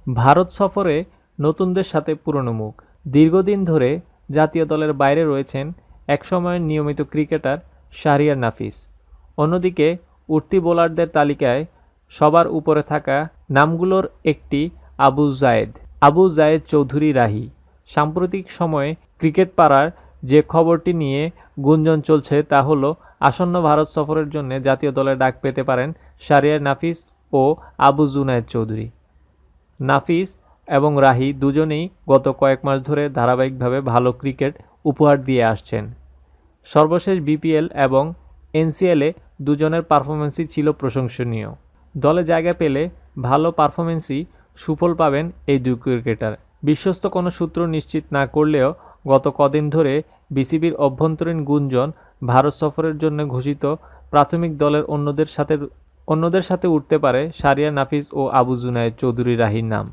ভারত সফরে নতুনদের সাথে পুরনো মুখ। দীর্ঘদিন ধরে জাতীয় দলের বাইরে রয়েছেন একসময়ের নিয়মিত ক্রিকেটার শাহরিয়ার নাফিস। অন্যদিকে উঠতি বোলারদের তালিকায় সবার উপরে থাকা নামগুলোর একটি আবু জায়েদ চৌধুরী রাহি। সাম্প্রতিক সময়ে ক্রিকেট পাড়ার যে খবরটি নিয়ে গুঞ্জন চলছে তা হলো আসন্ন ভারত সফরের জন্য জাতীয় দলের ডাক পেতে পারেন শাহরিয়ার নাফিস ও আবু জুনায়েদ চৌধুরী। নাফিস এবং রাহি দুজনেই গত কয়েক মাস ধরে ধারাবাহিকভাবে ভালো ক্রিকেট উপহার দিয়ে আসছেন। সর্বশেষ বিপিএল এবং এনসিএলে দুজনের পারফরম্যান্সই ছিল প্রশংসনীয়। দলে জায়গা পেলে ভালো পারফরম্যান্সই সুফল পাবেন এই দুই ক্রিকেটার। বিশ্বস্ত কোনো সূত্র নিশ্চিত না করলেও গত কদিন ধরে বিসিবির অভ্যন্তরীণ গুঞ্জন ভারত সফরের জন্য ঘোষিত প্রাথমিক দলের অন্যদের সাথে উঠতে পারে শাহরিয়ার নাফিস ও আবু জুনায়েদ চৌধুরী রাহির নাম।